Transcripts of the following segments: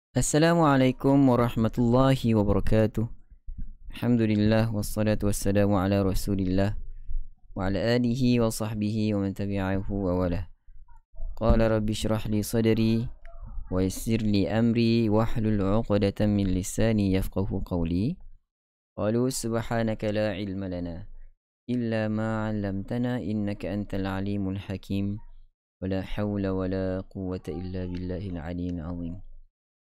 Assalamualaikum warahmatullahi wabarakatuh. Alhamdulillah wassalatu wassalamu ala Rasulillah wa ala alihi wa sahbihi wa man tabi'ahu wa wala. Qala rabbi shrah li sadri wa yassir li amri wahlul 'uqdatam min lisani yafqahu qawli. Qalu subhanaka la ilma lana illa ma 'allamtana innaka antal alimul hakim. Wala haula wala quwwata illa billahil aliyyil azim.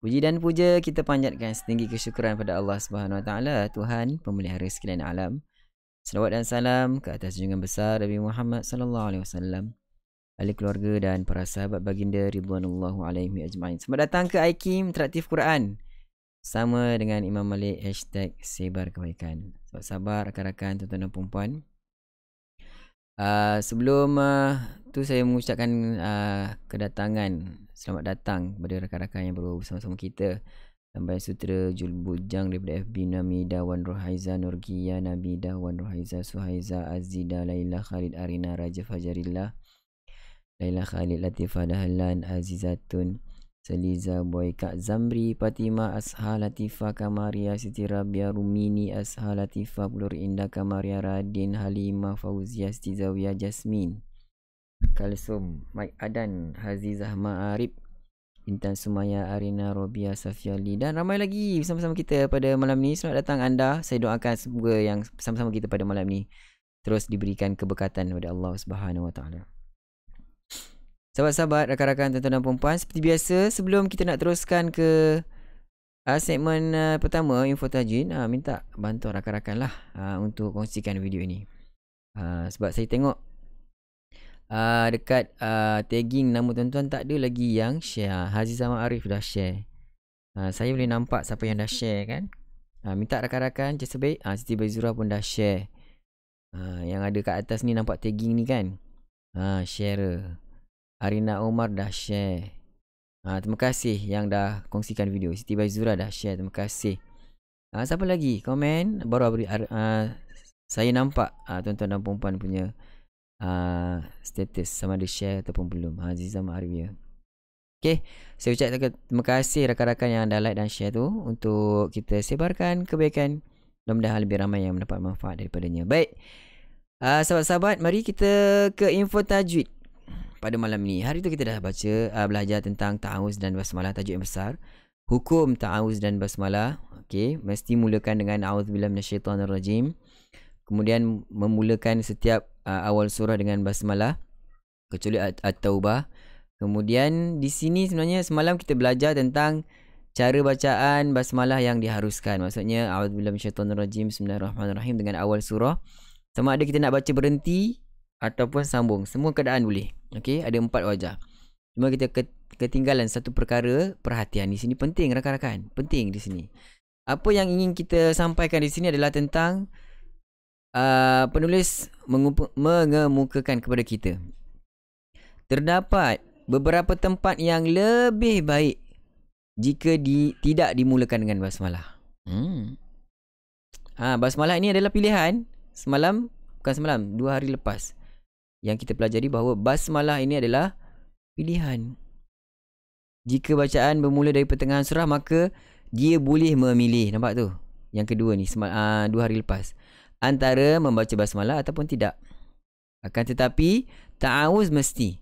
Puji dan puja kita panjatkan setinggi kesyukuran pada Allah Subhanahu Wa Taala, Tuhan pemelihara sekalian alam. Selawat dan salam ke atas junjungan besar Nabi Muhammad sallallahu alaihi wasallam, ahli keluarga dan para sahabat baginda ridwanullahu alaihi ajmain. Selamat datang ke IKIM Interaktif Quran. Sama dengan Imam Malik #sebar kebaikan. Sabar rakan-rakan, tuan-tuan dan puan-puan. Sebelum tu saya mengucapkan kedatangan, selamat datang kepada rakan-rakan yang baru bersama-sama kita. Tambah Sutera Jul Bujang daripada FB Namida Wan Rohaiza Nurgia Nabida Wan Rohaiza Suhaiza Azida Laila Khalid Arina Raja Fajarillah Laila Khalid Latifah Dahlan Azizatun Saliza Boy Kak Zamri Fatima Asha Latifah Kamaria Siti Rabia Rumini Asha Latifah Pulur Indah Kamaria Radin Halimah Fauzia Siti Zawiyah Jasmine Kalsum Mike Adan Hazizah Ma'arib Intan Sumaya Arina Robia Safiali dan ramai lagi bersama-sama kita pada malam ni. Selamat datang anda. Saya doakan semoga yang bersama-sama kita pada malam ni terus diberikan keberkatan oleh Allah Subhanahu Wa Taala. Sahabat-sahabat, rakan-rakan, tuan-tuan dan puan-puan, seperti biasa sebelum kita nak teruskan ke segmen pertama info tajwid, minta bantu rakan-rakan lah untuk kongsikan video ini. Sebab saya tengok dekat tagging nama tuan-tuan tak ada lagi yang share. Haziz Zaman Arif dah share. Saya boleh nampak siapa yang dah share kan. Minta rakan-rakan je sebaik. Siti Bazura pun dah share. Yang ada kat atas ni nampak tagging ni kan. Share. Arina Omar dah share. Terima kasih yang dah kongsikan video. Siti Bazura dah share. Terima kasih. Siapa lagi komen? Baru saya nampak tuan-tuan dan perempuan punya status sama ada share ataupun belum. Azizah Ma'arifiyah. Okay, saya ucapkan terima kasih rakan-rakan yang dah like dan share tu untuk kita sebarkan kebaikan. Mudah-mudahan lebih ramai yang mendapat manfaat daripadanya. Baik, sahabat-sahabat, mari kita ke info tajwid pada malam ni. Hari tu kita dah baca belajar tentang ta'awuz dan basmalah, tajuk yang besar. Hukum ta'awuz dan basmalah. Okay, mesti mulakan dengan a'udzubillahi minasyaitonirrajim. Kemudian memulakan setiap awal surah dengan basmalah kecuali At-Taubah. Kemudian di sini sebenarnya semalam kita belajar tentang cara bacaan basmalah yang diharuskan. Maksudnya a'udzubillahi minasyaitonirrajim, bismillahirrahmanirrahim dengan awal surah. Sama ada kita nak baca berhenti ataupun sambung, semua keadaan boleh. Okey, ada 4 wajah. Cuma kita ketinggalan satu perkara perhatian di sini penting rakan-rakan. Penting di sini. Apa yang ingin kita sampaikan di sini adalah tentang penulis mengemukakan kepada kita terdapat beberapa tempat yang lebih baik jika tidak dimulakan dengan basmalah. Basmalah ini adalah pilihan. Bukan semalam, 2 hari lepas yang kita pelajari bahawa basmalah ini adalah pilihan. Jika bacaan bermula dari pertengahan surah, maka dia boleh memilih. Nampak tu? Yang kedua ni 2 hari lepas, antara membaca basmalah ataupun tidak. Akan tetapi ta'awuz mesti.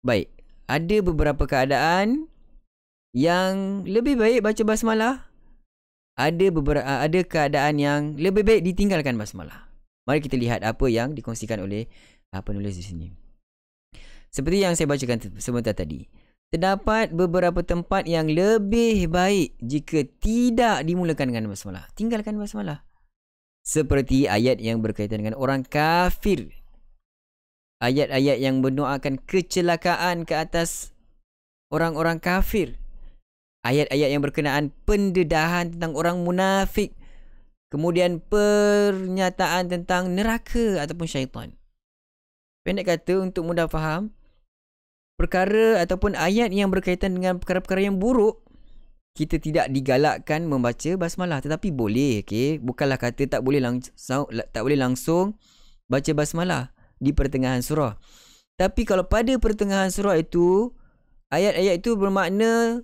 Baik, ada beberapa keadaan yang lebih baik baca basmalah. Ada keadaan yang lebih baik ditinggalkan basmalah. Mari kita lihat apa yang dikongsikan oleh penulis di sini. Seperti yang saya bacakan sebentar tadi, terdapat beberapa tempat yang lebih baik jika tidak dimulakan dengan basmalah. Tinggalkan basmalah. Seperti ayat yang berkaitan dengan orang kafir. Ayat-ayat yang mendoakan kecelakaan ke atas orang-orang kafir. Ayat-ayat yang berkenaan pendedahan tentang orang munafik. Kemudian pernyataan tentang neraka ataupun syaitan. Pendek kata, untuk mudah faham, perkara ataupun ayat yang berkaitan dengan perkara-perkara yang buruk, kita tidak digalakkan membaca basmalah, tetapi boleh. Okay? Bukanlah kata tak boleh langsung baca basmalah di pertengahan surah. Tapi kalau pada pertengahan surah itu ayat-ayat itu bermakna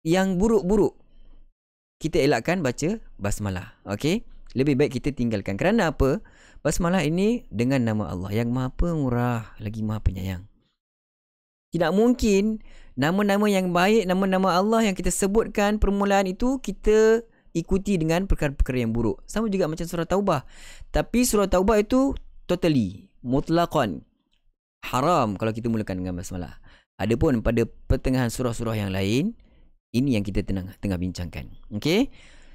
yang buruk-buruk, kita elakkan baca basmalah. Okey? Lebih baik kita tinggalkan. Kerana apa? Basmalah ini dengan nama Allah yang Maha Pemurah lagi Maha Penyayang. Tidak mungkin nama-nama yang baik, nama-nama Allah yang kita sebutkan permulaan itu kita ikuti dengan perkara-perkara yang buruk. Sama juga macam surah Taubah. Tapi surah Taubah itu totally, mutlaqan haram kalau kita mulakan dengan basmalah. Adapun pada pertengahan surah-surah yang lain, ini yang kita tengah bincangkan. Okey?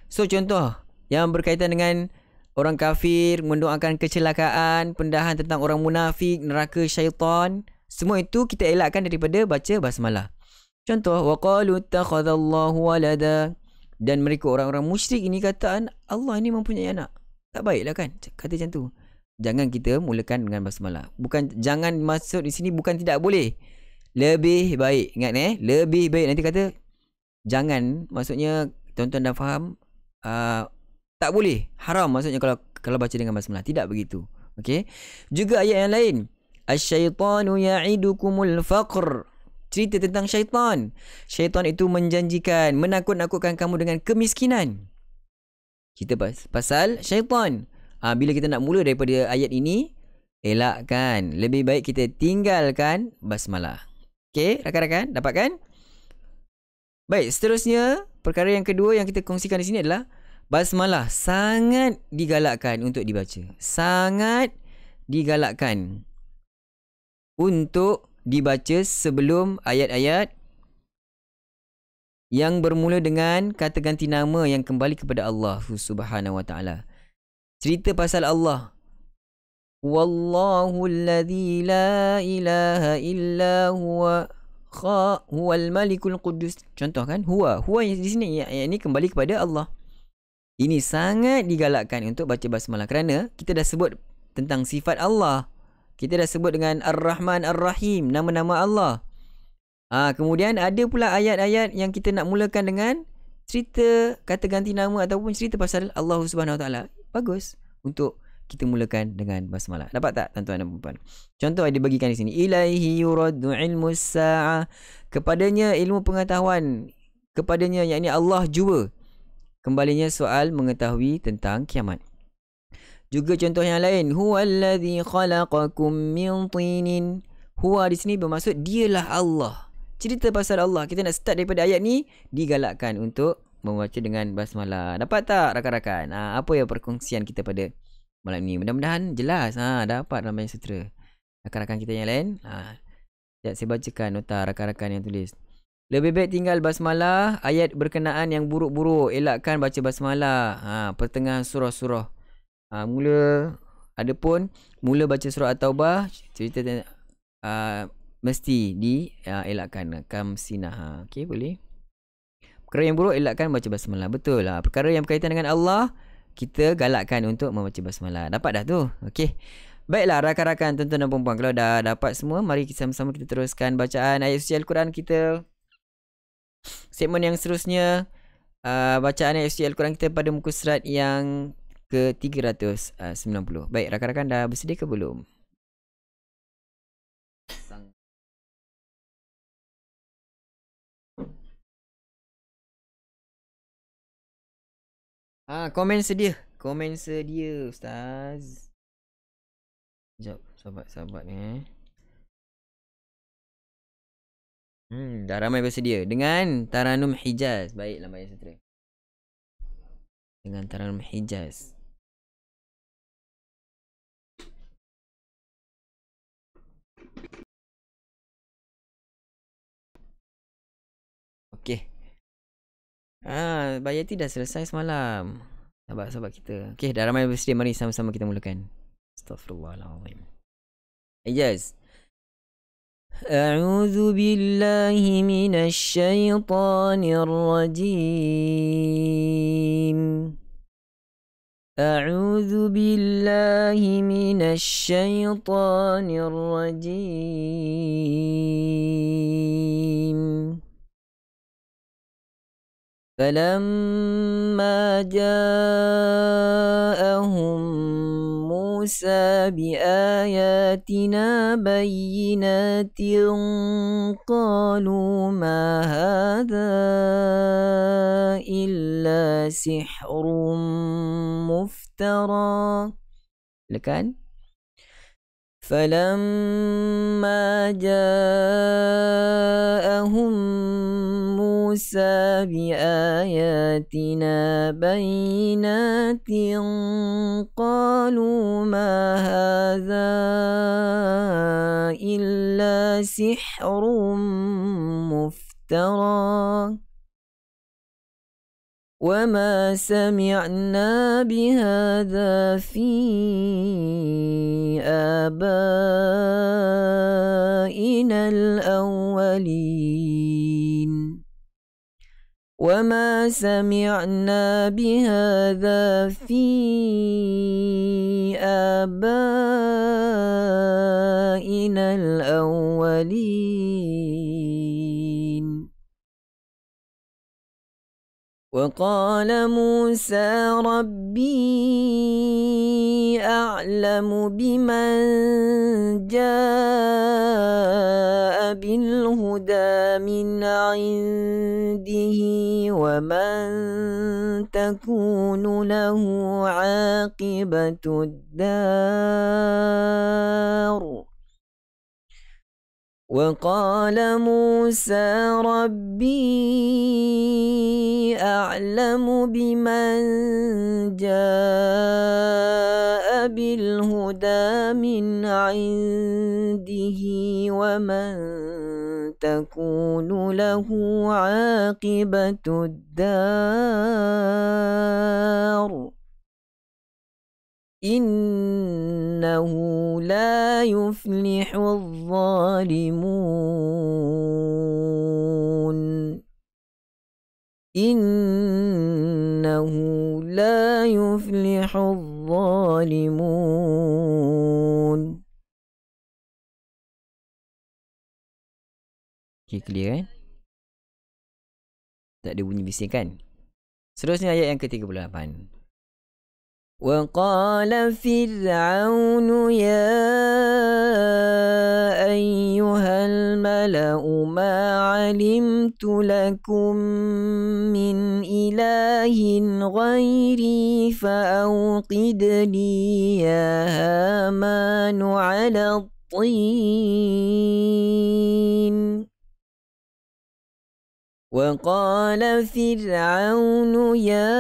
So contoh yang berkaitan dengan orang kafir, mendoakan kecelakaan, pendahan tentang orang munafik, neraka syaitan, semua itu kita elakkan daripada baca basmalah. Contoh, waqalu ittakhadallahu walada, dan mereka orang-orang musyrik ini kata Allah ini mempunyai anak. Tak baiklah kan kata macam tu. Jangan kita mulakan dengan basmalah. Bukan, jangan maksud di sini bukan tidak boleh. Lebih baik, ingat lebih baik. Nanti kata jangan, maksudnya tuan-tuan dah faham, tak boleh, haram maksudnya kalau baca dengan basmalah. Tidak begitu. Okey. Juga ayat yang lain, asyaitanu ya'idukumul faqr, cerita tentang syaitan. Syaitan itu menjanjikan, menakut-nakutkan kamu dengan kemiskinan. Kita pasal syaitan. Bila kita nak mula daripada ayat ini, elakkan. Lebih baik kita tinggalkan basmalah. Okey, rakan-rakan, dapat kan? Baik, seterusnya perkara yang kedua yang kita kongsikan di sini adalah basmalah sangat digalakkan untuk dibaca. Sangat digalakkan untuk dibaca sebelum ayat-ayat yang bermula dengan kata ganti nama yang kembali kepada Allah Subhanahu wa taala. Cerita pasal Allah. Wallahu alladhi la ilaha illa huwa huwal malikul qudus. Contoh kan, huwa di sini ayat ini kembali kepada Allah. Ini sangat digalakkan untuk baca basmalah kerana kita dah sebut tentang sifat Allah. Kita dah sebut dengan Ar-Rahman Ar-Rahim, nama-nama Allah. Kemudian ada pula ayat-ayat yang kita nak mulakan dengan cerita kata ganti nama ataupun cerita pasal Allah Subhanahu Wa Taala. Bagus untuk kita mulakan dengan basmalah. Dapat tak tuan-tuan dan puan-puan? Contoh ada bagikan di sini. Ilaihi yuraddu ilmu sa'ah. Kepadanya ilmu pengetahuan. Kepadanya, yakni Allah jua, kembalinya soal mengetahui tentang kiamat. Juga contoh yang lain, huwallazi khalaqakum min tinin. Huwa di sini bermaksud dialah Allah. Cerita pasal Allah. Kita nak start daripada ayat ni, digalakkan untuk membaca dengan basmalah. Dapat tak rakan-rakan? Apa yang perkongsian kita pada malam ni? Mudah-mudahan jelas. Dapat dalam Bayang Sutera. Rakan-rakan kita yang lain, sekejap saya bacakan nota rakan-rakan yang tulis. Lebih baik tinggal basmalah ayat berkenaan yang buruk-buruk. Elakkan baca basmalah pertengahan surah-surah. Adapun mula baca surah At-Taubah, cerita mesti dielakkan. Kamsinah. Okey, boleh. Perkara yang buruk elakkan baca basmalah. Betul lah. Perkara yang berkaitan dengan Allah, kita galakkan untuk membaca basmalah. Dapat dah tu? Okey. Baiklah rakan-rakan, tuan-tuan dan puan-puan, kalau dah dapat semua, mari sama-sama kita teruskan bacaan ayat suci Al-Quran kita. Segmen yang seterusnya, bacaan ayat suci Al-Quran kita pada muka surat yang ke-390. Baik, rakan-rakan dah bersedia ke belum? Komen sedia. Komen sedia, Ustaz. Sekejap, sahabat-sahabat ni. Dah ramai bersedia. Dengan Taranum Hijaz. Baiklah, Bayang Sutera. Dengan Taranum Hijaz. Okey. Bayati dah selesai semalam. Sahabat-sahabat kita. Okey, dah ramai bersedia. Mari sama-sama kita mulakan. Astaghfirullahaladzim. Hijaz. A'udzu billahi minasy syaithanir rajim. A'udzu billahi minasy syaithanir rajim. فلما جاءهم موسى بآياتنا بينات قالوا ما هذا إلا سحر مفترى. لكن فلما جاءهم موسى بآياتنا بينات قالوا ما هذا إلا سحر مفترى وما سمعنا بهذا في آبائنا الأولين وما سمعنا بهذا في آبائنا الأولين. وقال موسى ربي أعلم بمن جاء بالهدى من عنده ومن تكون له عاقبة الدار. وقال موسى ربي أعلم بمن جاء بالهدى من عنده ومن تكون له عاقبة الدار إنه لا يفلح الظالمون. إنه لا يفلح الظالمون. Okay, clear kan? Tak ada bunyi bising kan? Seterusnya ayat yang ke-38. وقال فرعون يا أيها الملأ ما علمت لكم من إله غيري فأوقد لي يا هامان على الطين. وقال فرعون يا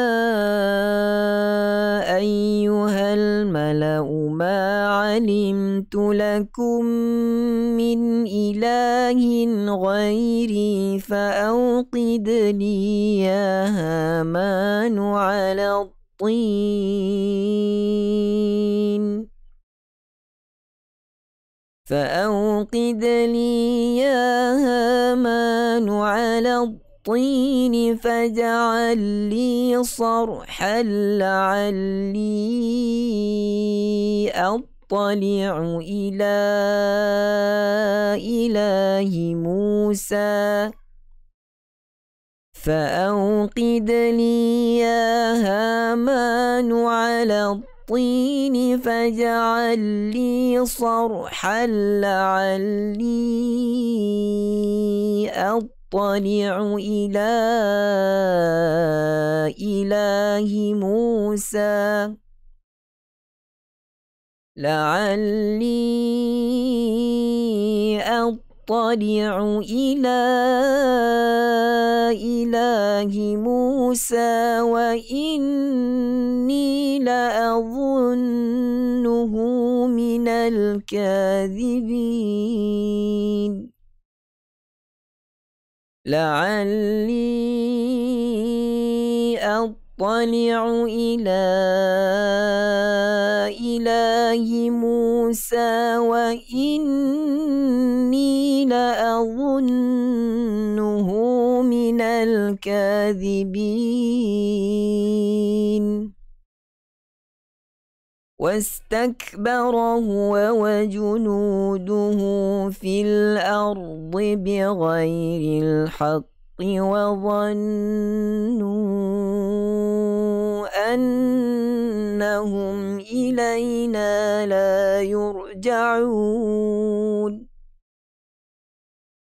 أيها الملأ ما علمت لكم من إله غيري فأوقد لي يا هامان على الطين. فأوقد لي يا هامان على الطين فاجعل لي صرحا لعلي أطلع إلى إله موسى. فأوقد لي يا هامان على الطين فاجعل لي صرحا لعلي أطلع إلى إله موسى. لعلي أطلع إلى إله موسى وإني لأظنه من الكاذبين. لعلي أطلع إلى إله موسى وإني لأظنه من الكاذبين. واستكبر هو وجنوده في الأرض بغير الحق وظنوا أنهم إلينا لا يرجعون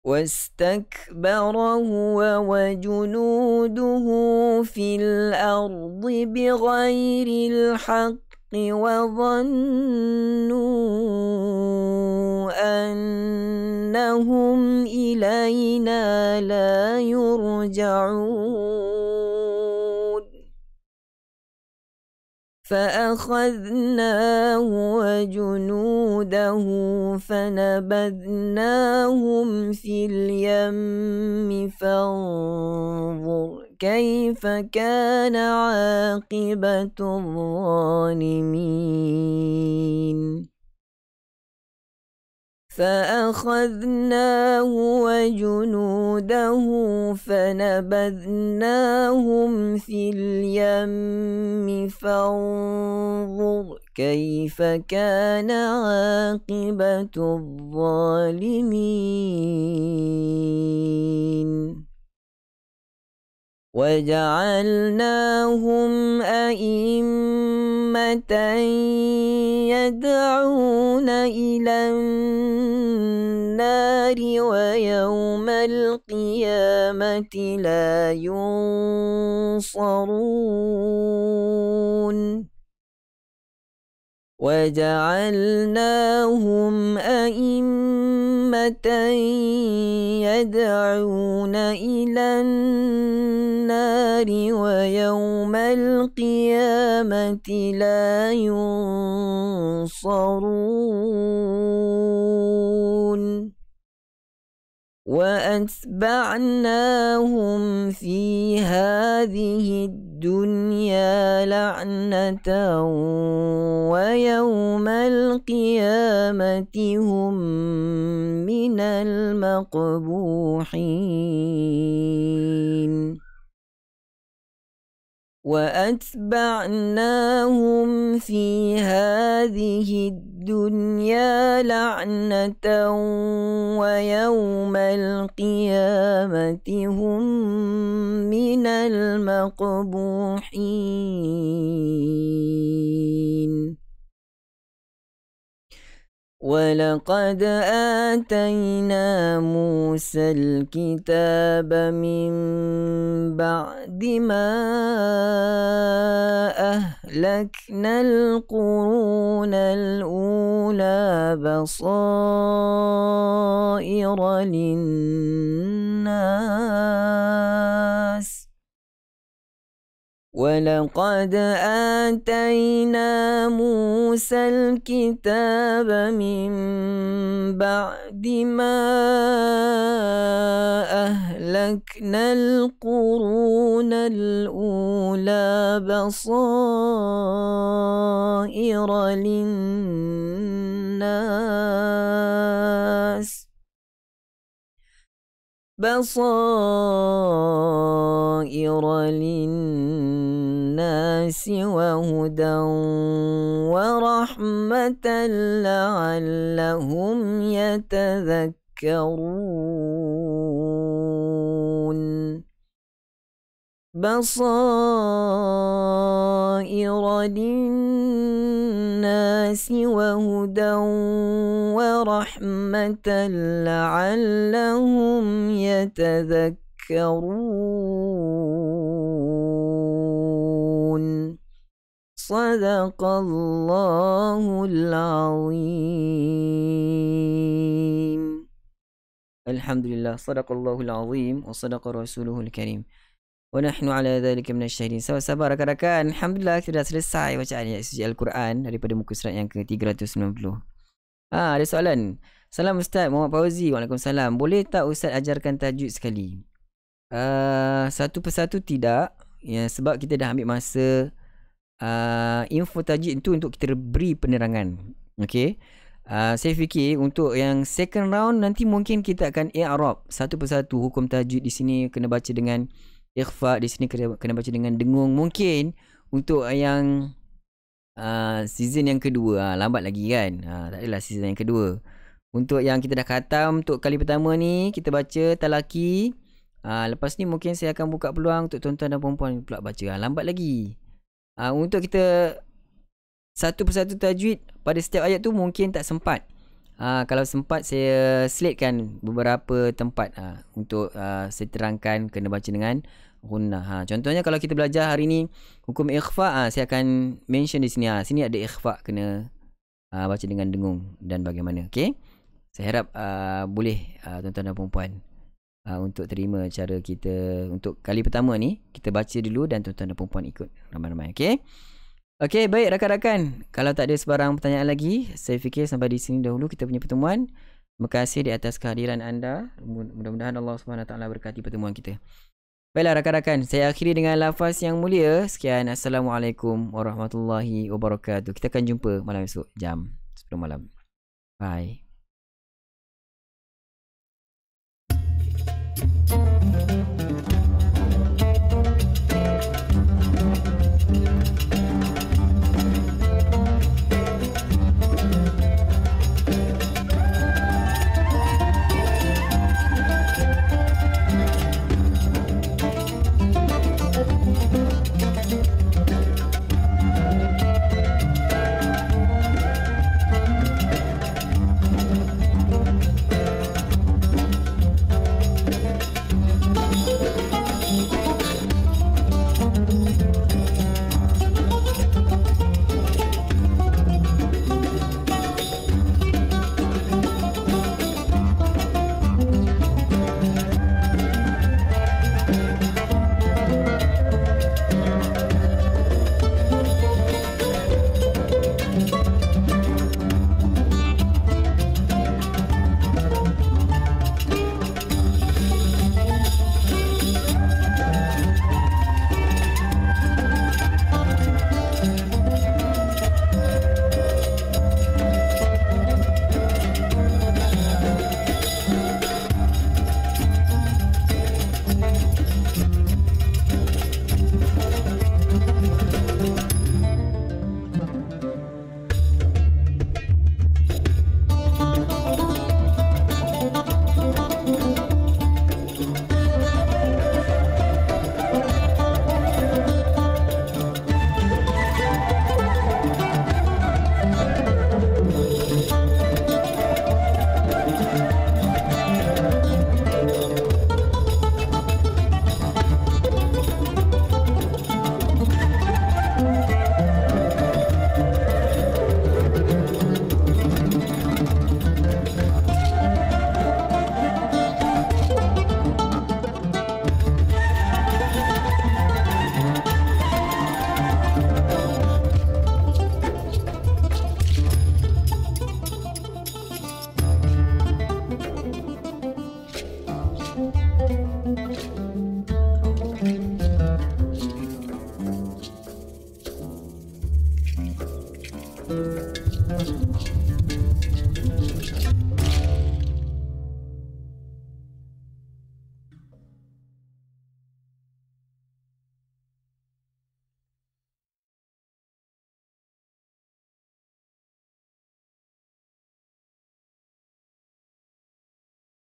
واستكبر هو وجنوده في الأرض بغير الحق وظنوا أنهم إلينا لا يرجعون فأخذناه وجنوده فنبذناهم في اليم فانظر كيف كان عاقبة الظالمين فأخذناه وجنوده فنبذناهم في اليم فانظر كيف كان عاقبة الظالمين وجعلناهم أئمة يدعون إلى النار ويوم القيامة لا ينصرون وجعلناهم أئمة يدعون إلى النار ويوم القيامة لا ينصرون وأتبعناهم في هذه الدنيا لعنة ويوم القيامة هم من المقبوحين وأتبعناهم في هذه الدنيا لعنة ويوم القيامة هم من المقبوحين ولقد آتينا موسى الكتاب من بعد ما أهلكنا القرون الأولى بصائر للناس ولقد آتينا موسى الكتاب من بعد ما أهلكنا القرون الأولى بصائر للناس وهدى ورحمة لعلهم يتذكرون بصائر للناس وهدى ورحمة لعلهم يتذكرون صدق الله العظيم. الحمد لله صدق الله العظيم وصدق رسوله الكريم ونحن على ذلك من الشاهدين. Sabar rakan-rakan, alhamdulillah kita dah selesai bacaan ayat suci Al-Quran daripada muka surat yang ke-390. Ada soalan. Salam Ustaz Muhammad Fauzi. Waalaikumsalam. Boleh tak Ustaz ajarkan tajwid sekali? Satu persatu tidak, ya, sebab kita dah ambil masa info tajwid itu untuk kita beri penerangan. Okey. Saya fikir untuk yang second round nanti mungkin kita akan i'rab satu persatu hukum tajwid. Di sini kena baca dengan ikhfa, di sini kena baca dengan dengung. Mungkin untuk yang season yang kedua, lambat lagi kan, tak adalah season yang kedua. Untuk yang kita dah khatam untuk kali pertama ni, kita baca talaki. Lepas ni mungkin saya akan buka peluang untuk tuan-tuan dan perempuan pula baca. Lambat lagi. Untuk kita satu persatu tajwid pada setiap ayat tu mungkin tak sempat. Kalau sempat saya slatekan beberapa tempat untuk saya terangkan kena baca dengan gunnah. Contohnya kalau kita belajar hari ni hukum ikhfa, saya akan mention di sini. Sini ada ikhfa, kena baca dengan dengung dan bagaimana. Okey. Saya harap boleh tuan-tuan dan puan-puan untuk terima cara kita untuk kali pertama ni. Kita baca dulu dan tuan-tuan dan puan-puan ikut ramai-ramai. Okey. Okey, baik rakan-rakan. Kalau tak ada sebarang pertanyaan lagi, saya fikir sampai di sini dahulu kita punya pertemuan. Terima kasih di atas kehadiran anda. Mudah-mudahan Allah SWT berkati pertemuan kita. Baiklah rakan-rakan, saya akhiri dengan lafaz yang mulia. Sekian, Assalamualaikum warahmatullahi wabarakatuh. Kita akan jumpa malam esok jam 10 malam. Bye.